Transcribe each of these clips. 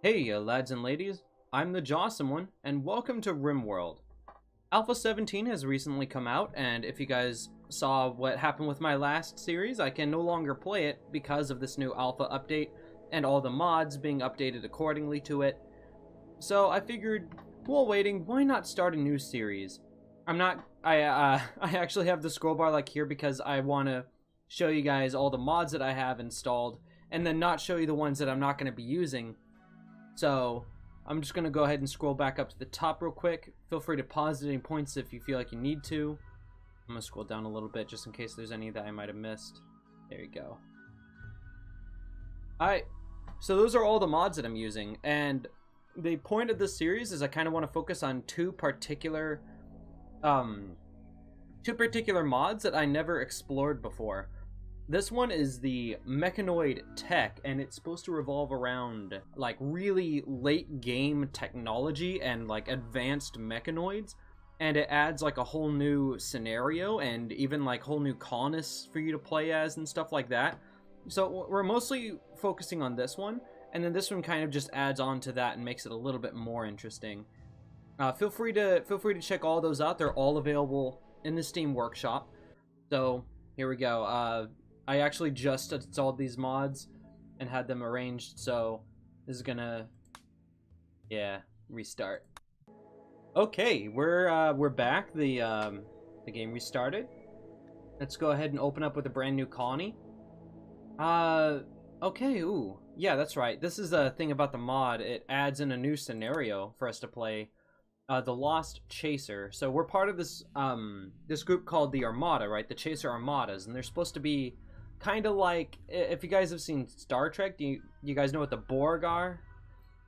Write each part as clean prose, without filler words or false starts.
Hey, lads and ladies, I'm the Jawesome one, and welcome to RimWorld. Alpha 17 has recently come out, and if you guys saw what happened with my last series, I can no longer play it because of this new alpha update and all the mods being updated accordingly to it. So I figured, while waiting, why not start a new series? I actually have the scroll bar like here because I want to show you guys all the mods that I have installed, and then not show you the ones that I'm not going to be using. So I'm just going to go ahead and scroll back up to the top real quick. Feel free to pause at any points if you feel like you need to. I'm going to scroll down a little bit just in case there's any that I might have missed. There you go. Alright, so those are all the mods that I'm using, and the point of this series is I kind of want to focus on two particular mods that I never explored before. This one is the Mechanoid Tech, and it's supposed to revolve around like really late game technology and like advanced mechanoids, and it adds like a whole new scenario and even like whole new colonists for you to play as and stuff like that. So we're mostly focusing on this one, and then this one kind of just adds on to that and makes it a little bit more interesting. Feel free to check all those out. They're all available in the Steam Workshop. So here we go. I actually just installed these mods and had them arranged, so this is gonna, restart. Okay, we're back. The game restarted. Let's go ahead and open up with a brand new colony. Okay, ooh, yeah, that's right. This is a thing about the mod. It adds in a new scenario for us to play. The Lost Chaser. So we're part of this this group called the Armada, right? The Chaser Armadas, and they're supposed to be kind of like, if you guys have seen Star Trek, do you guys know what the Borg are?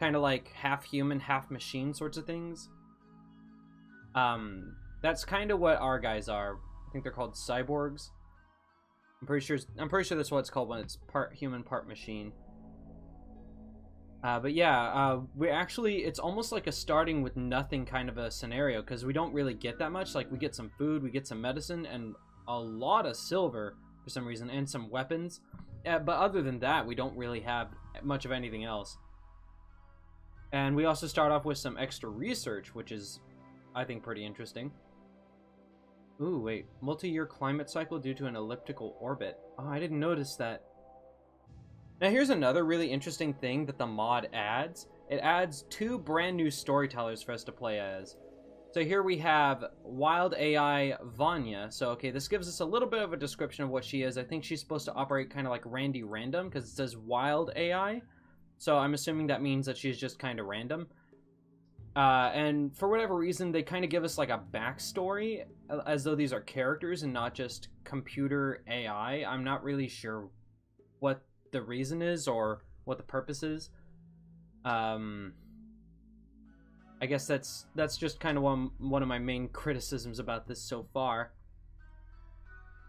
Kind of like half human, half machine sorts of things. That's kind of what our guys are. I think they're called cyborgs. I'm pretty sure that's what it's called when it's part human, part machine. But yeah, it's almost like a starting with nothing kind of a scenario, because we don't really get that much. Like, we get some food, we get some medicine, and a lot of silver for some reason, and some weapons. But other than that, we don't really have much of anything else. And we also start off with some extra research, which is, I think, pretty interesting. Ooh, wait. Multi-year climate cycle due to an elliptical orbit. Oh, I didn't notice that. Now here's another really interesting thing that the mod adds. It adds two brand new storytellers for us to play as. So here we have Wild AI Vanya. So okay, this gives us a little bit of a description of what she is. I think she's supposed to operate kind of like Randy Random, because it says Wild AI. So I'm assuming that means that she's just kind of random. And for whatever reason, they kind of give us like a backstory, as though these are characters and not just computer AI. I'm not really sure what the reason is or what the purpose is. I guess that's just kind of one of my main criticisms about this so far.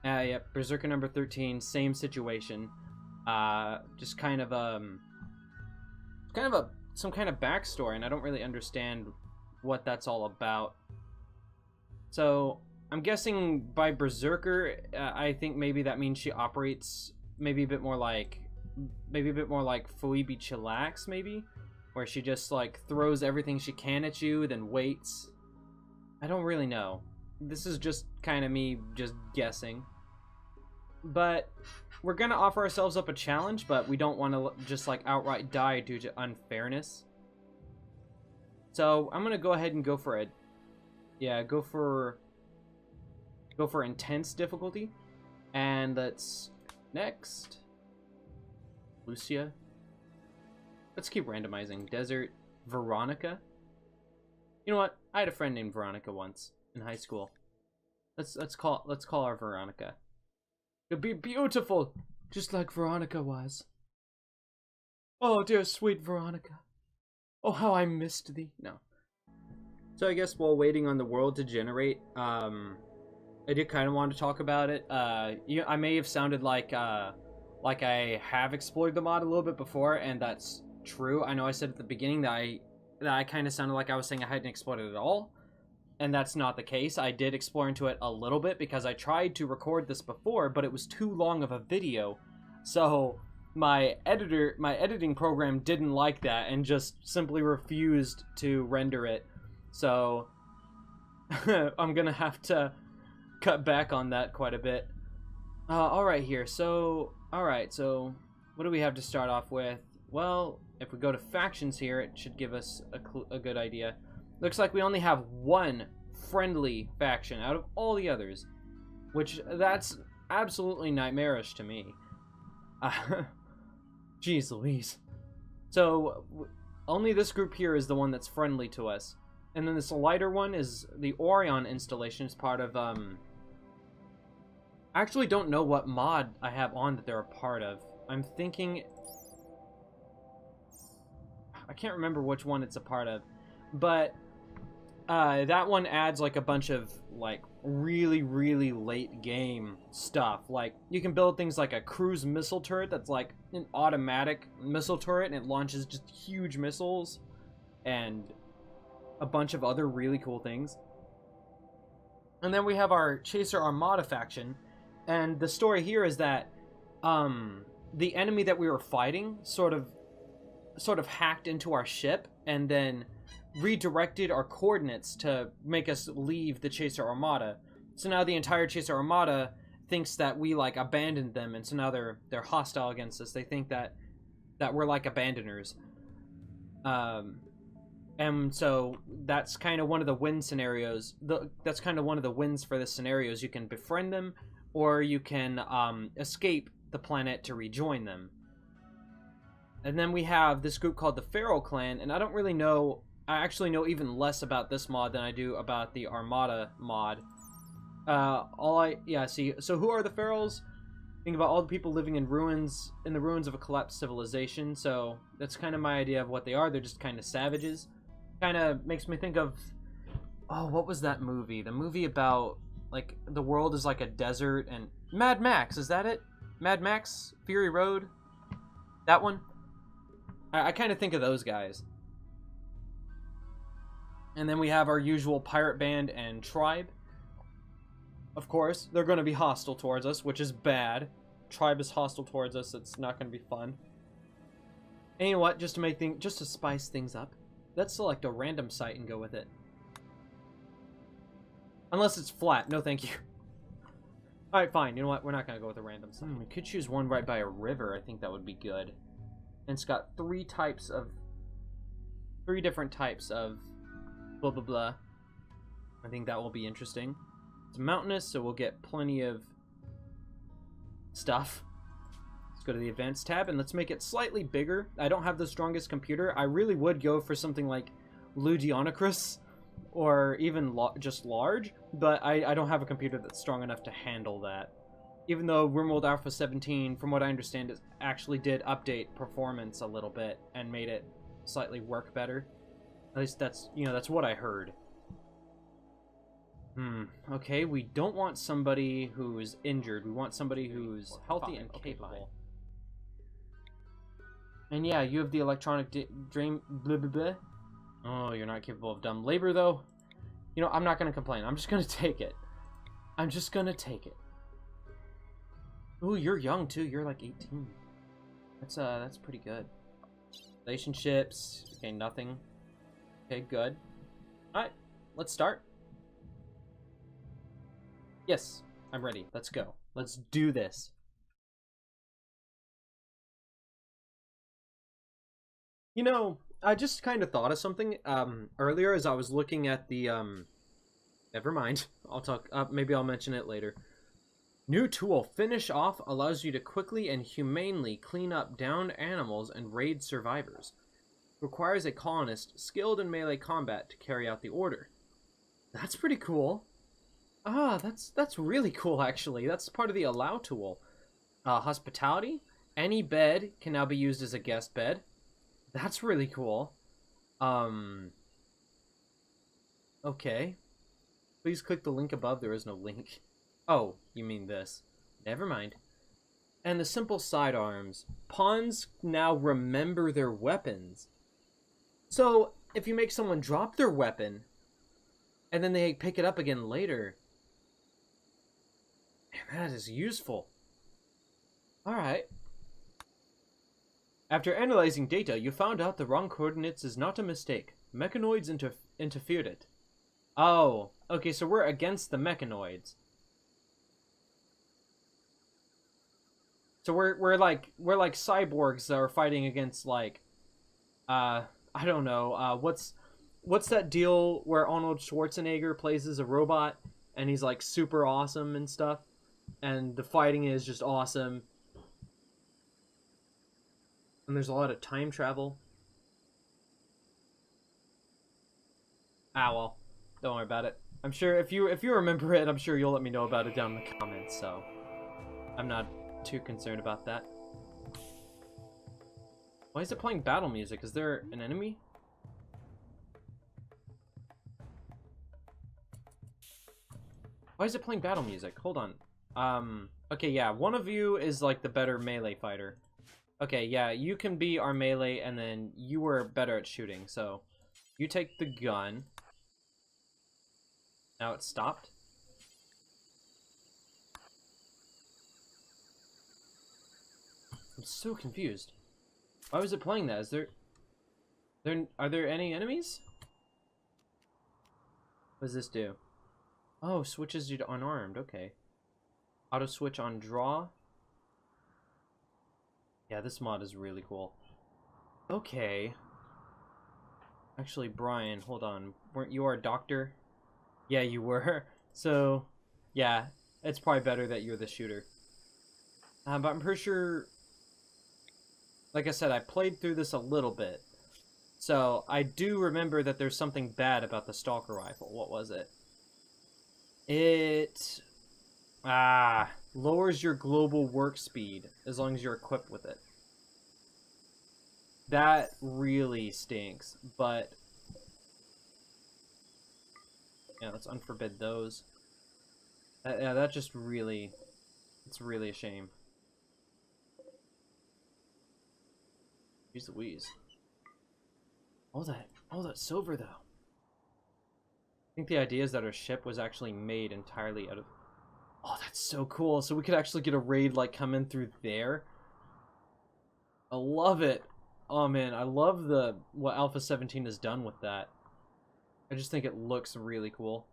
Yep, Berserker number 13, same situation. Just kind of some kind of backstory, and I don't really understand what that's all about. So I'm guessing by Berserker, I think maybe that means she operates maybe a bit more like Phoebe Chillax, maybe, where she just like throws everything she can at you, then waits. I don't really know. This is just kind of me just guessing. But we're gonna offer ourselves up a challenge, but we don't want to just like outright die due to unfairness. So I'm gonna go ahead and go for it. Yeah, go for intense difficulty, and that's next. Lucia. Let's keep randomizing. Desert. Veronica. You know what? I had a friend named Veronica once in high school. Let's call her Veronica. It'll be beautiful, just like Veronica was. Oh, dear sweet Veronica. Oh, how I missed thee. No. So I guess while waiting on the world to generate, I did kind of want to talk about it. I may have sounded like I have explored the mod a little bit before, and that's true. I know I said at the beginning that I kind of sounded like I was saying I hadn't explored it at all, and that's not the case. I did explore into it a little bit because I tried to record this before, but it was too long of a video. So my editing program didn't like that and just simply refused to render it. So I'm gonna have to cut back on that quite a bit. Alright here, so what do we have to start off with? Well, if we go to factions here, it should give us a good idea. Looks like we only have one friendly faction out of all the others, which that's absolutely nightmarish to me. Jeez Louise. So only this group here is the one that's friendly to us, and then this lighter one is the Orion installation. It's part of I actually don't know what mod I have on that they're a part of. I'm thinking, I can't remember which one it's a part of, but that one adds like a bunch of like really late game stuff. Like you can build things like a cruise missile turret that's like an automatic missile turret and it launches just huge missiles, and a bunch of other really cool things. And then we have our Chaser Armada faction, and the story here is that the enemy that we were fighting sort of hacked into our ship and then redirected our coordinates to make us leave the Chaser Armada. So now the entire Chaser Armada thinks that we like abandoned them, and so now they're hostile against us. They think that we're like abandoners. And so that's kind of one of the win scenarios. That's kind of one of the wins for this scenario is you can befriend them, or you can escape the planet to rejoin them. And then we have this group called the Feral Clan, and I don't really know. I actually know even less about this mod than I do about the Armada mod. See. So who are the Ferals? Think about all the people living in the ruins of a collapsed civilization. So that's kind of my idea of what they are. They're just kind of savages. Kind of makes me think of, oh, what was that movie? The movie about like the world is like a desert, and Mad Max. Is that it? Mad Max Fury Road. That one. I kind of think of those guys. And then we have our usual pirate band and tribe. Of course, they're going to be hostile towards us, which is bad. Tribe is hostile towards us. It's not going to be fun. And you know what? Just to spice things up, let's select a random site and go with it. Unless it's flat. No, thank you. All right, fine. You know what? We're not going to go with a random site. We could choose one right by a river. I think that would be good. And it's got three different types of blah blah blah. I think that will be interesting. It's mountainous, so we'll get plenty of stuff. Let's go to the advanced tab and let's make it slightly bigger. I don't have the strongest computer. I really would go for something like Ludionocris or even just large, but I don't have a computer that's strong enough to handle that. Even though RimWorld A17, from what I understand, it actually did update performance a little bit and made it slightly work better. At least that's what I heard. Okay, we don't want somebody who's injured. We want somebody who's healthy and capable. And yeah, you have the electronic dream. Blah, blah, blah. Oh, you're not capable of dumb labor, though. You know, I'm not going to complain. I'm just going to take it. I'm just going to take it. Ooh, you're young, too. You're like 18. That's pretty good. Relationships. Okay, nothing. Okay, good. Alright, let's start. Yes, I'm ready. Let's go. Let's do this. You know, I just kind of thought of something earlier as I was looking at the never mind. I'll talk maybe I'll mention it later. New tool, Finish Off, allows you to quickly and humanely clean up downed animals and raid survivors. Requires a colonist skilled in melee combat to carry out the order. That's pretty cool. Ah, that's really cool, actually. That's part of the Allow tool. Hospitality. Any bed can now be used as a guest bed. That's really cool. Okay. Please click the link above. There is no link. Oh, you mean this. Never mind. And the simple sidearms. Pawns now remember their weapons. So, if you make someone drop their weapon, and then they pick it up again later, man, that is useful. Alright. After analyzing data, you found out the wrong coordinates is not a mistake. Mechanoids interfered it. Oh, okay, so we're against the mechanoids. So we're like cyborgs that are fighting against like I don't know, what's that deal where Arnold Schwarzenegger plays as a robot and he's like super awesome and stuff, and the fighting is just awesome. And there's a lot of time travel. Ah, well, don't worry about it. I'm sure if you remember it, I'm sure you'll let me know about it down in the comments. So I'm not too concerned about that. Why is it playing battle music? Is there an enemy? Why is it playing battle music? Hold on. Okay, yeah, one of you is like the better melee fighter. Okay, yeah, you can be our melee, and then you were better at shooting, so you take the gun. Now it's stopped. I'm so confused. Why was it playing that? Is are there any enemies? What does this do? Oh, switches you to unarmed. Okay. Auto switch on draw. Yeah, this mod is really cool. Okay. Actually, Brian, hold on. Weren't you our doctor? Yeah, you were. So, yeah, it's probably better that you're the shooter. But I'm pretty sure, like I said, I played through this a little bit. So, I do remember that there's something bad about the Stalker Rifle. What was it? It... lowers your global work speed as long as you're equipped with it. That really stinks, but... yeah, let's unforbid those. Yeah, that just really... it's really a shame. Jeez Louise. All that silver, though. I think the idea is that our ship was actually made entirely out of... oh, that's so cool. So we could actually get a raid, like, come in through there. I love it. Oh, man, I love what Alpha 17 has done with that. I just think it looks really cool.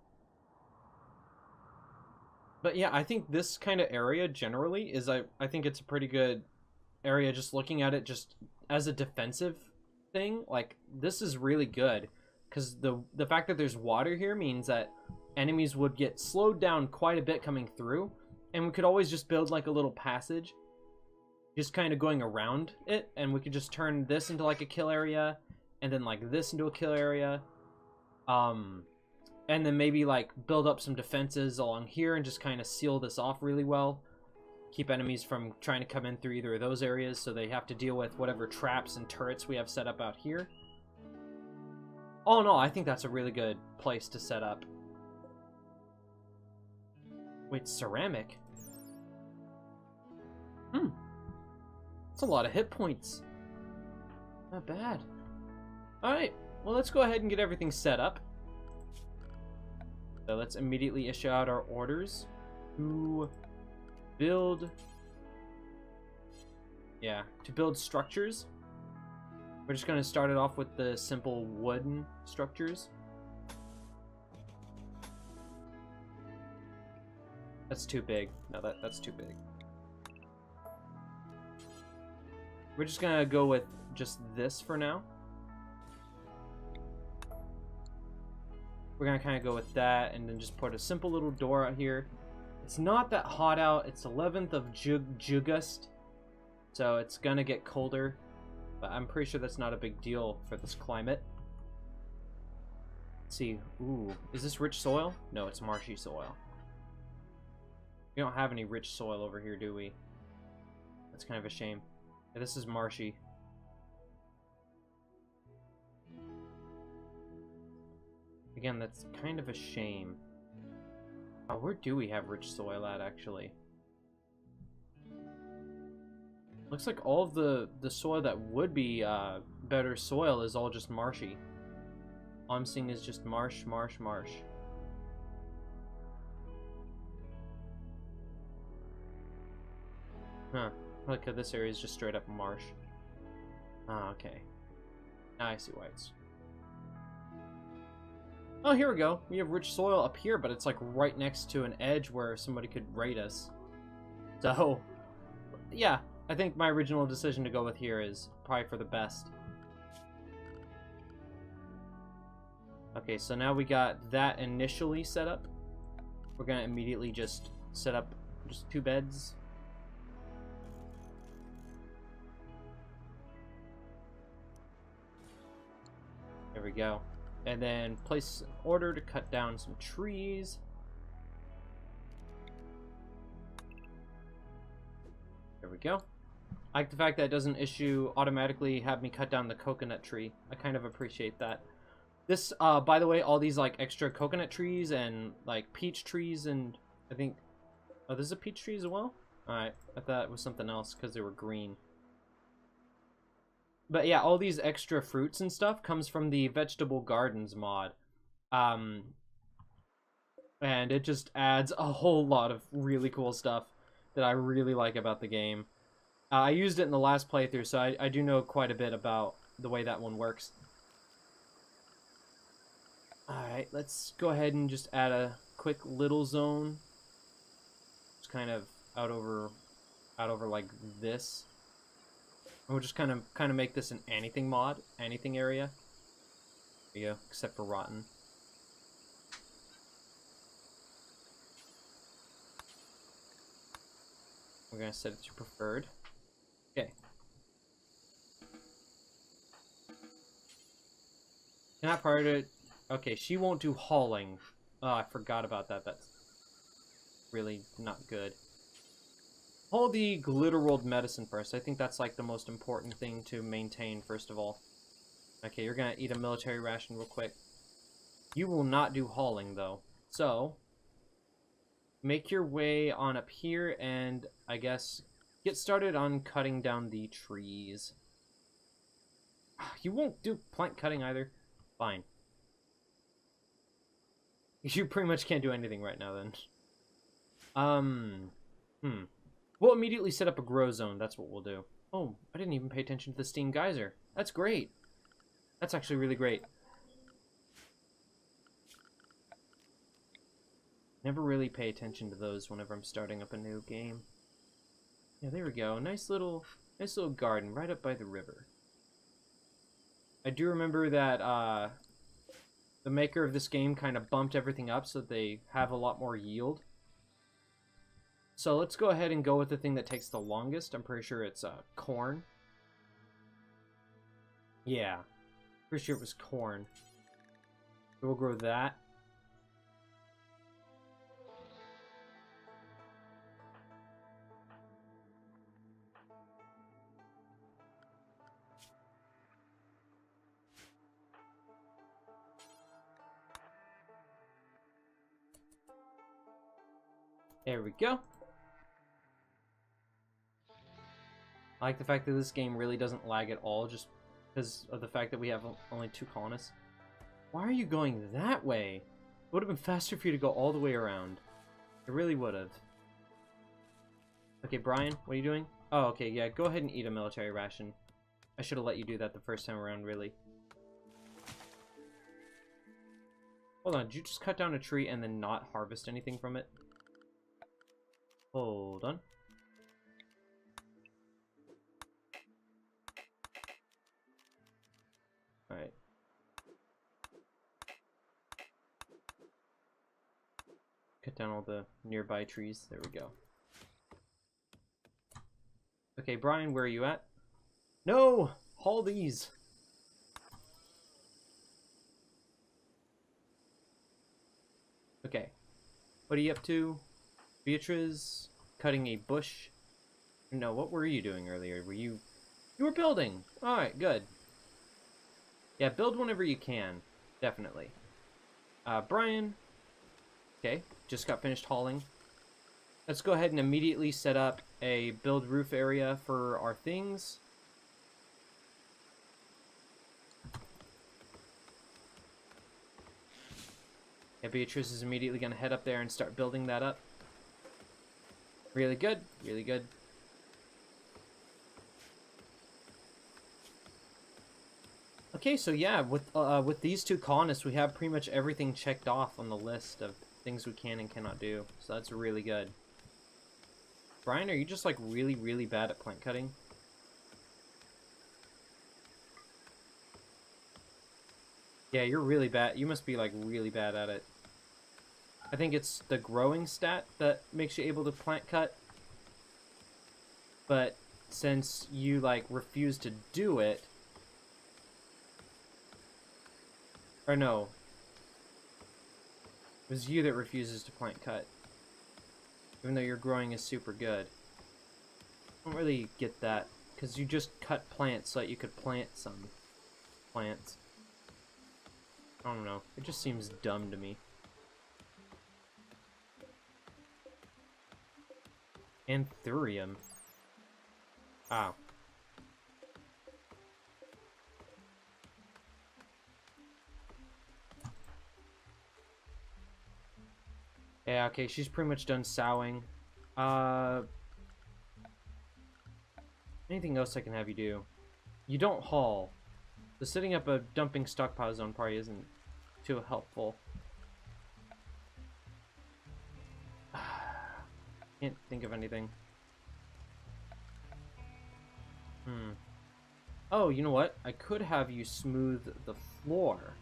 But yeah, I think this kind of area generally is, I think it's a pretty good area just looking at it just as a defensive thing. Like, this is really good. Because the fact that there's water here means that enemies would get slowed down quite a bit coming through. And we could always just build like a little passage. Just kind of going around it. And we could just turn this into like a kill area. And then like this into a kill area. And then maybe like build up some defenses along here and just kind of seal this off really well. Keep enemies from trying to come in through either of those areas, so they have to deal with whatever traps and turrets we have set up out here. Oh no, I think that's a really good place to set up. Wait, ceramic? That's a lot of hit points. Not bad. Alright, well let's go ahead and get everything set up. So let's immediately issue out our orders to build... yeah, to build structures. We're just going to start it off with the simple wooden structures. That's too big. No, that's too big. We're just going to go with just this for now. We're going to kind of go with that and then just put a simple little door out here. It's not that hot out. It's 11th of August, so it's going to get colder. But I'm pretty sure that's not a big deal for this climate. Let's see. Ooh, is this rich soil? No, it's marshy soil. We don't have any rich soil over here, do we? That's kind of a shame. Yeah, this is marshy. Again, that's kind of a shame. Oh, where do we have rich soil at, actually? Looks like all of the soil that would be better soil is all just marshy. All I'm seeing is just marsh, marsh, marsh. Huh. Look at this area is just straight up marsh. Ah, okay. Now I see why it's... Oh, here we go. We have rich soil up here, but it's like right next to an edge where somebody could raid us. So, yeah, I think my original decision to go with here is probably for the best. Okay, so now we got that initially set up. We're gonna immediately just set up just 2 beds. There we go. And then place an order to cut down some trees. There we go. I like the fact that it doesn't automatically have me cut down the coconut tree. I kind of appreciate that. This, by the way, all these like extra coconut trees and like peach trees and I think, oh, this is a peach tree as well? Alright, I thought it was something else because they were green. But yeah, all these extra fruits and stuff comes from the Vegetable Gardens mod. And it just adds a whole lot of really cool stuff that I really like about the game. I used it in the last playthrough, so I do know quite a bit about the way that one works. Alright, let's go ahead and just add a quick little zone. It's kind of out over like this. And we'll just kind of make this an anything mod, anything area. There you go, except for rotten. We're gonna set it to preferred. Okay. Not part of it. Okay, she won't do hauling. Oh, I forgot about that. That's really not good. Haul the Glitter World medicine first. I think that's like the most important thing to maintain first of all. Okay, you're gonna eat a military ration real quick. You will not do hauling though. So, make your way on up here and I guess get started on cutting down the trees. You won't do plant cutting either. Fine. You pretty much can't do anything right now then. We'll immediately set up a grow zone. That's what we'll do. Oh, I didn't even pay attention to the steam geyser. That's great. That's actually really great. Never really pay attention to those whenever I'm starting up a new game. Yeah, there we go. Nice little garden right up by the river. I do remember that the maker of this game kind of bumped everything up so that they have a lot more yield. So let's go ahead and go with the thing that takes the longest. I'm pretty sure it's corn. Yeah, pretty sure it was corn. So we'll grow that. There we go. I like the fact that this game really doesn't lag at all, just because of the fact that we have only 2 colonists. Why are you going that way? It would have been faster for you to go all the way around. It really would have. Okay, Brian, what are you doing? Oh, okay, yeah, go ahead and eat a military ration. I should have let you do that the first time around, really. Hold on, did you just cut down a tree and then not harvest anything from it? Hold on. Alright. Cut down all the nearby trees. There we go. Okay, Brian, where are you at? No! Haul these! Okay. What are you up to? Beatrice? Cutting a bush? No, what were you doing earlier? You were building! Alright, good. Yeah, build whenever you can. Definitely. Brian. Okay, just got finished hauling. Let's go ahead and immediately set up a build roof area for our things. Yeah, Beatrice is immediately going to head up there and start building that up. Really good, really good. Okay, so yeah, with these two colonists, we have pretty much everything checked off on the list of things we can and cannot do. So that's really good. Brian, are you just like really, really bad at plant cutting? Yeah, you're really bad. You must be like really bad at it. I think it's the growing stat that makes you able to plant cut. But since you like refuse to do it, or no, it was you that refuses to plant cut, even though your growing is super good. I don't really get that, because you just cut plants so that you could plant some plants. I don't know. It just seems dumb to me. Anthurium. Wow. Yeah, okay, she's pretty much done sowing. Anything else I can have you do? You don't haul. So setting up a dumping stockpile zone probably isn't too helpful. Can't think of anything. Oh, you know what? I could have you smooth the floor.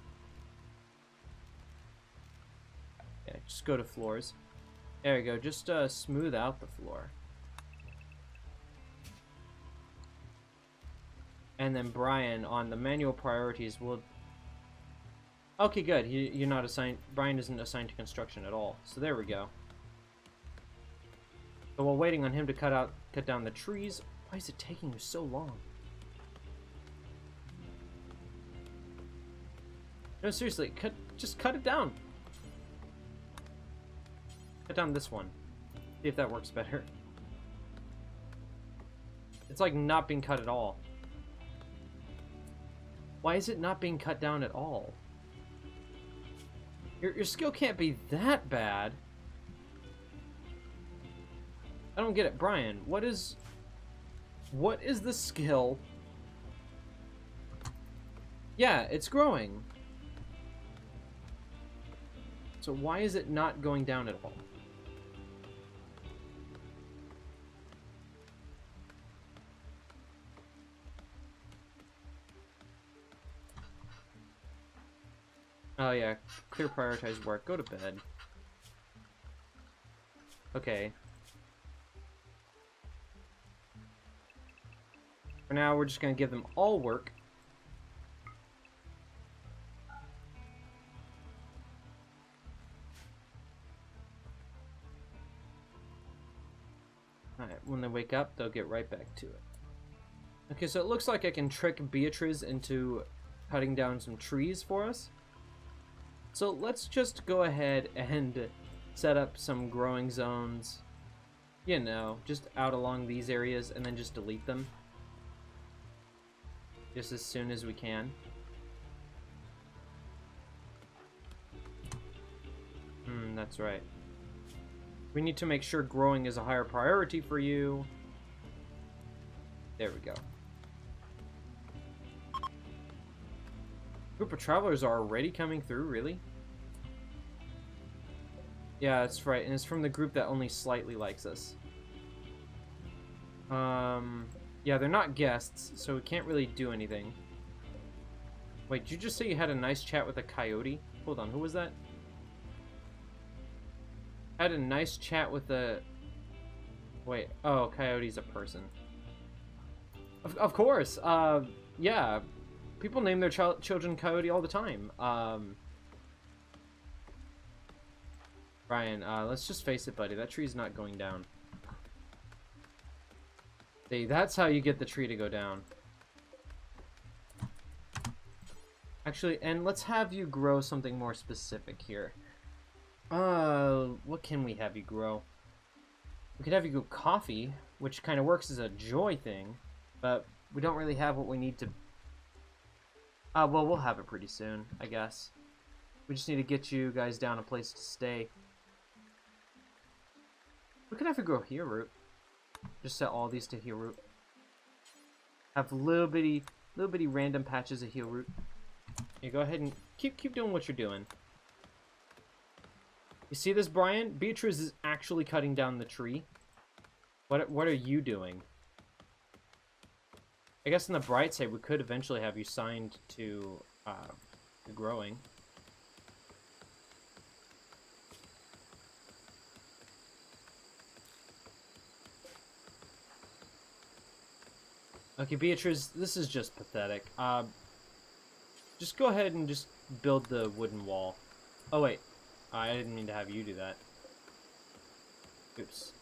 Yeah, just go to floors. There you go. Just smooth out the floor. And then Brian, on the manual priorities, will... Okay, good. You're not assigned... Brian isn't assigned to construction at all. So there we go. So while waiting on him to cut down the trees... Why is it taking you so long? No, seriously, just cut it down. Cut down this one. See if that works better. It's like not being cut at all. Why is it not being cut down at all? Your skill can't be that bad. I don't get it. Brian, what is the skill? Yeah, it's growing. So why is it not going down at all? Oh yeah, clear prioritized work. Go to bed. Okay. For now, we're just gonna give them all work. Alright, when they wake up, they'll get right back to it. Okay, so it looks like I can trick Beatrice into cutting down some trees for us. So let's just go ahead and set up some growing zones, you know, just out along these areas, and then just delete them just as soon as we can. That's right. We need to make sure growing is a higher priority for you. There we go. Group of travelers are already coming through, really? Yeah, that's right, and it's from the group that only slightly likes us. Yeah, they're not guests, so we can't really do anything. Wait, did you just say you had a nice chat with a coyote? Hold on, who was that? Had a nice chat with a... Wait, oh, coyote's a person. Of course, yeah. People name their children Coyote all the time. Brian, let's just face it, buddy. That tree's not going down. See, that's how you get the tree to go down. Actually, and let's have you grow something more specific here. What can we have you grow? We could have you grow coffee, which kind of works as a joy thing, but we don't really have what we need to... well, we'll have it pretty soon, I guess. We just need to get you guys down a place to stay. We could have to grow heel root. Just set all these to heel root. Have little bitty random patches of heel root. You go ahead and keep doing what you're doing. You see this, Brian? Beatrice is actually cutting down the tree. What are you doing? I guess on the bright side, we could eventually have you signed to growing. Okay, Beatrice, this is just pathetic. Just go ahead and just build the wooden wall. Oh, wait. I didn't mean to have you do that. Oops.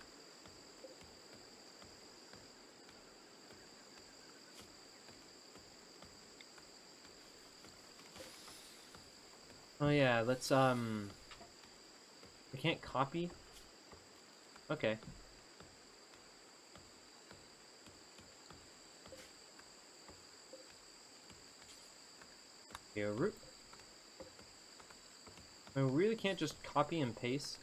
Oh, yeah, let's, we can't copy? Okay. Here, root. I mean, we really can't just copy and paste.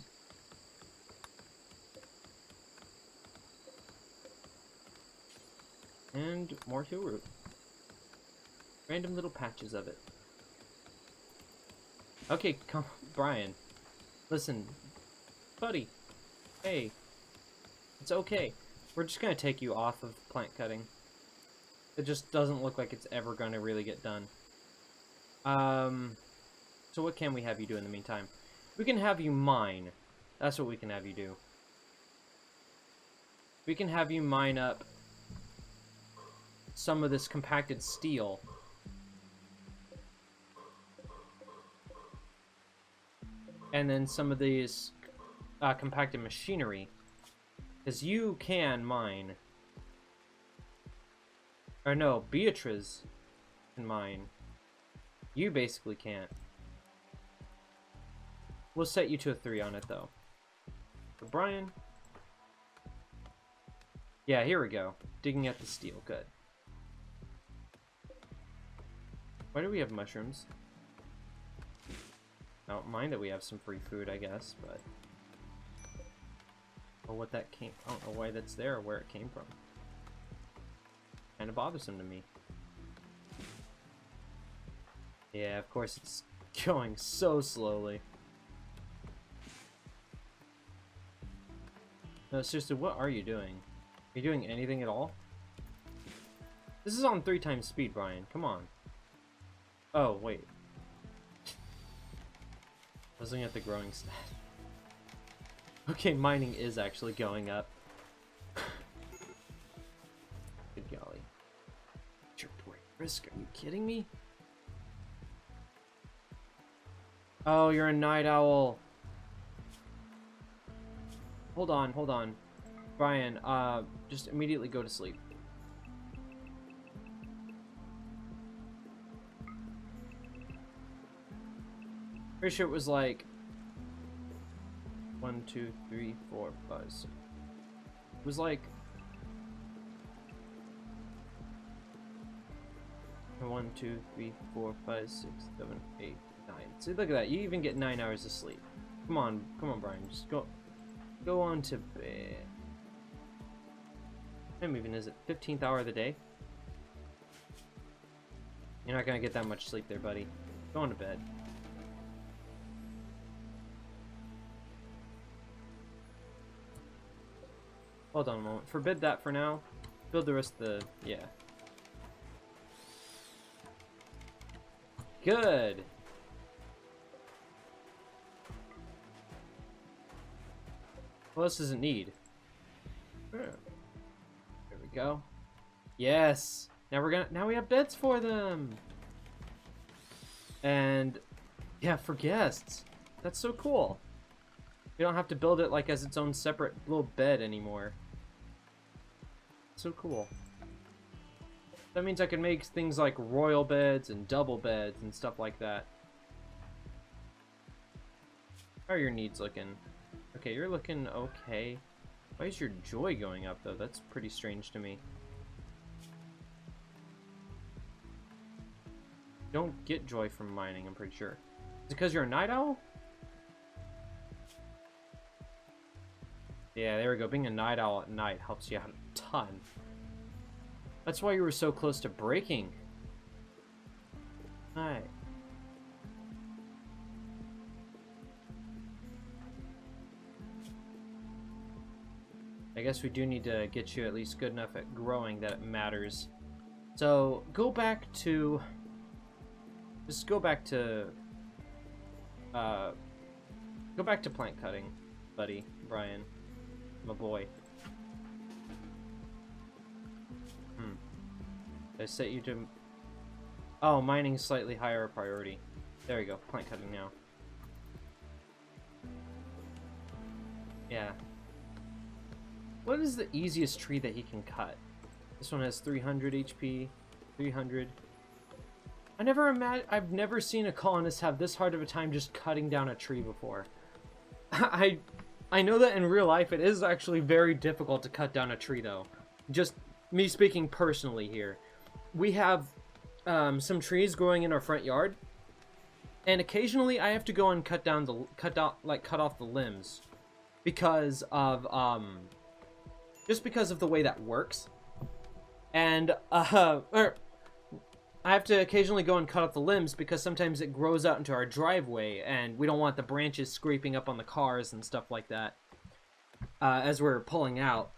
And more heel root. Random little patches of it. Okay, come, Brian. Listen, buddy. Hey, it's okay. We're just gonna take you off of plant cutting. It just doesn't look like it's ever gonna really get done. So what can we have you do in the meantime? We can have you mine. That's what we can have you do. We can have you mine up some of this compacted steel. And then some of these compacted machinery. Because you can mine. Or no, Beatrice can mine. You basically can't. We'll set you to a 3 on it, though. For Brian. Yeah, here we go. Digging at the steel. Good. Why do we have mushrooms? I don't mind that we have some free food, I guess, but... Oh, what that came... I don't know why that's there or where it came from. Kinda bothersome to me. Yeah, of course it's going so slowly. No, seriously, what are you doing? Are you doing anything at all? This is on 3 times speed, Brian. Come on. Oh, wait. I was looking at the growing stat. Okay, mining is actually going up. Good golly. Risk, are you kidding me? Oh, you're a night owl. Hold on. Brian, just immediately go to sleep. Pretty sure it was like 1, 2, 3, 4, 5, 6. It was like 1, 2, 3, 4, 5, 6, 7, 8, 9. See, look at that. You even get 9 hours of sleep. Come on, Brian. Just go on to bed. What time even is it? 15th hour of the day? You're not gonna get that much sleep there, buddy. Go on to bed. Hold on a moment. Forbid that for now. Build the rest of the... yeah. Good! What else does it need? There we go. Yes! Now we have beds for them! And... yeah, for guests. That's so cool. You don't have to build it like as its own separate little bed anymore. So cool. That means I can make things like royal beds and double beds and stuff like that. How are your needs looking? Okay, you're looking okay. Why is your joy going up, though? That's pretty strange to me. You don't get joy from mining, I'm pretty sure. Is it because you're a night owl? Yeah, there we go. Being a night owl at night helps you out a ton. That's why you were so close to breaking. Hi. I guess we do need to get you at least good enough at growing that it matters. So, go back to... Just go back to... Go back to plant cutting, buddy, Brian. My boy. I set you to... Oh, mining is slightly higher priority. There we go, plant cutting now. Yeah. What is the easiest tree that he can cut? This one has 300 HP, 300. I've never seen a colonist have this hard of a time just cutting down a tree before. I know that in real life it is actually very difficult to cut down a tree though. Just me speaking personally here. We have some trees growing in our front yard, and occasionally I have to go and cut off the limbs because of just because of the way that works. And I have to occasionally go and cut off the limbs because sometimes it grows out into our driveway and we don't want the branches scraping up on the cars and stuff like that as we're pulling out.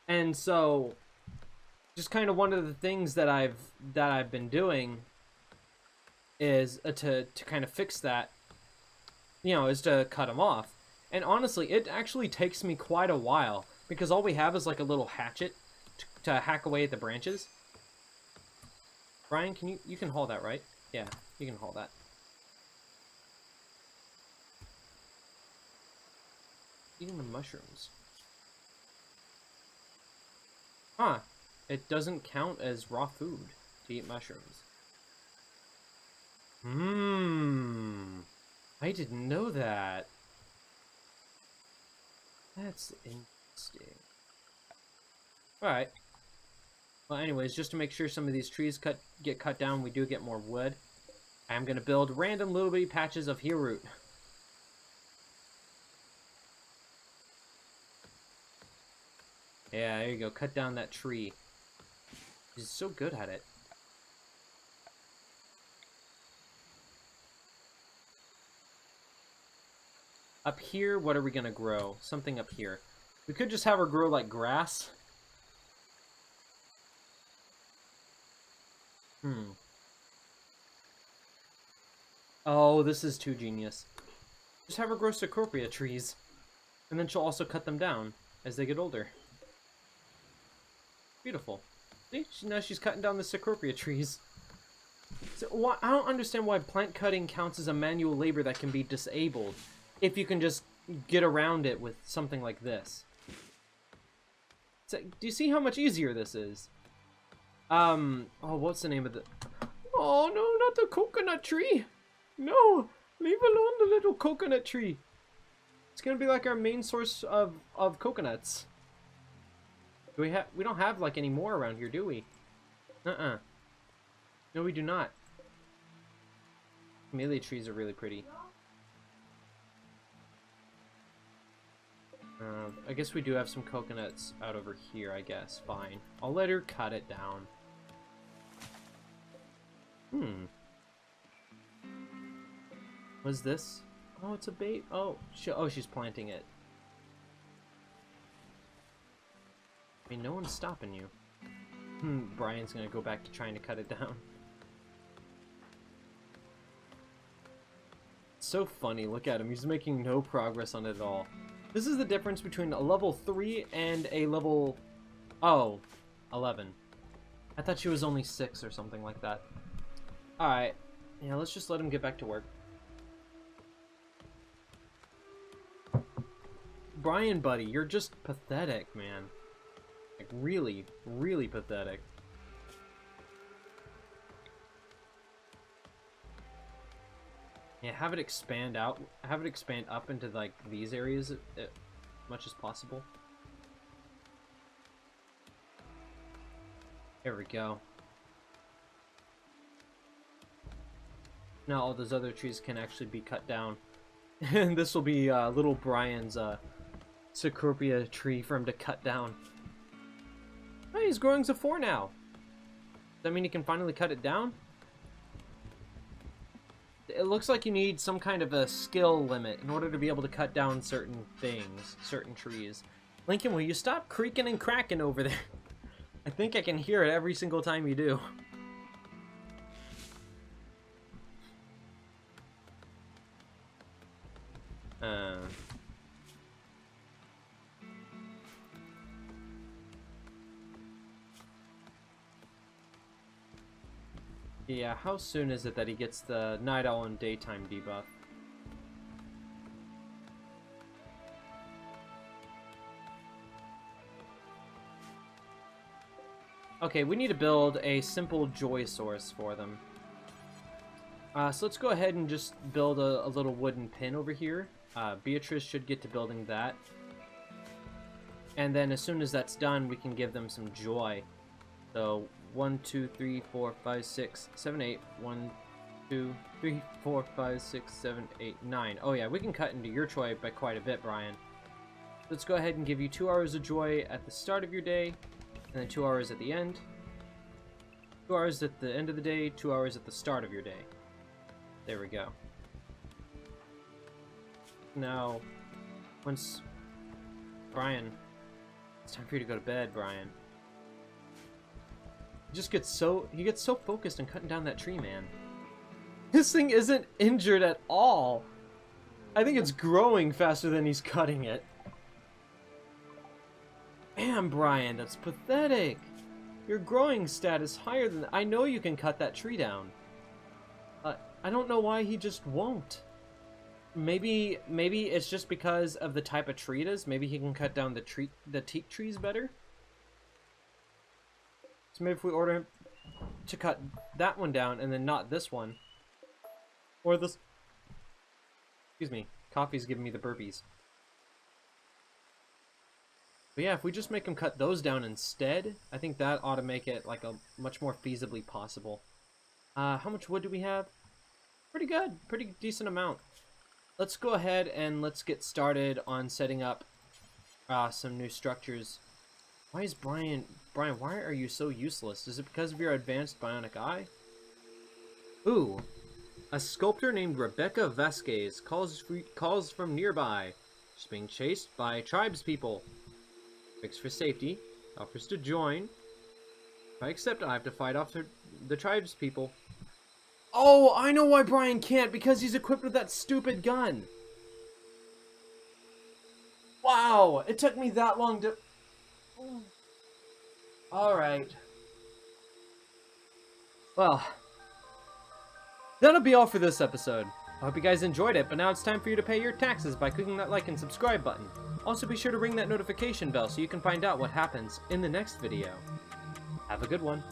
And so just kind of one of the things that I've been doing is to kind of fix that, you know, is to cut them off. And honestly, it actually takes me quite a while because all we have is like a little hatchet to hack away at the branches. Brian, you can haul that, right? Yeah, you can haul that. Eating the mushrooms. Huh. It doesn't count as raw food to eat mushrooms. I didn't know that. That's interesting. Alright. Well, anyways, just to make sure some of these trees get cut down, we do get more wood. I'm going to build random little bitty patches of here root. Yeah, there you go. Cut down that tree. He's so good at it. Up here, what are we going to grow? Something up here. We could just have her grow like grass. Oh, this is too genius. Just have her grow Cecropia trees. And then she'll also cut them down as they get older. Beautiful. See? Now she's cutting down the Cecropia trees. So, I don't understand why plant cutting counts as a manual labor that can be disabled if you can just get around it with something like this. So, do you see how much easier this is? Oh, what's the name of the... Oh, no, not the coconut tree! No! Leave alone the little coconut tree! It's gonna be like our main source of coconuts. We don't have, like, any more around here, do we? No, we do not. Camellia trees are really pretty. I guess we do have some coconuts out over here, I guess. Fine. I'll let her cut it down. What's this? Oh, it's a bait. Oh, she's planting it. I mean, no one's stopping you. Brian's gonna go back to trying to cut it down. It's so funny. Look at him. He's making no progress on it at all. This is the difference between a level 3 and a level... Oh, 11. I thought she was only 6 or something like that. Alright. Yeah, let's just let him get back to work. Brian, buddy, you're just pathetic, man. Like, really, really pathetic. Yeah, have it expand out. Have it expand up into, like, these areas as much as possible. There we go. Now all those other trees can actually be cut down. And this will be little Brian's Cecropia tree for him to cut down. Hey, he's growing Zephor now. Does that mean he can finally cut it down? it looks like you need some kind of a skill limit in order to be able to cut down certain things, certain trees. Lincoln, will you stop creaking and cracking over there? I think I can hear it every single time you do. Yeah, how soon is it that he gets the night owl and daytime debuff? Okay, we need to build a simple joy source for them. So let's go ahead and just build a little wooden pin over here. Beatrice should get to building that. And then as soon as that's done, we can give them some joy. So 1, 2, 3, 4, 5, 6, 7, 8. 1, 2, 3, 4, 5, 6, 7, 8, 9. Oh yeah, we can cut into your joy by quite a bit, Brian. Let's go ahead and give you 2 hours of joy at the start of your day, and then 2 hours at the end. 2 hours at the end of the day, 2 hours at the start of your day. There we go. Now, once... Brian, it's time for you to go to bed, Brian. He gets so focused on cutting down that tree, man. This thing isn't injured at all. I think it's growing faster than he's cutting it. Damn, Brian, that's pathetic. Your growing stat is higher than... I know you can cut that tree down. I don't know why he just won't. Maybe it's just because of the type of tree it is. Maybe he can cut down the teak trees better. So maybe if we order him to cut that one down and then not this one. Or this... Excuse me. Coffee's giving me the burpees. But yeah, if we just make him cut those down instead, I think that ought to make it like a much more feasibly possible. How much wood do we have? Pretty good. Pretty decent amount. Let's go ahead and let's get started on setting up some new structures. Why is Brian, why are you so useless? Is it because of your advanced bionic eye? Ooh, a sculptor named Rebecca Vasquez calls from nearby. She's being chased by tribespeople. Fix for safety, offers to join. If I accept, I have to fight off the tribespeople. Oh, I know why Brian can't, because he's equipped with that stupid gun. Wow, it took me that long to... Alright. Well, that'll be all for this episode. I hope you guys enjoyed it, but now it's time for you to pay your taxes by clicking that like and subscribe button. Also be sure to ring that notification bell so you can find out what happens in the next video. Have a good one.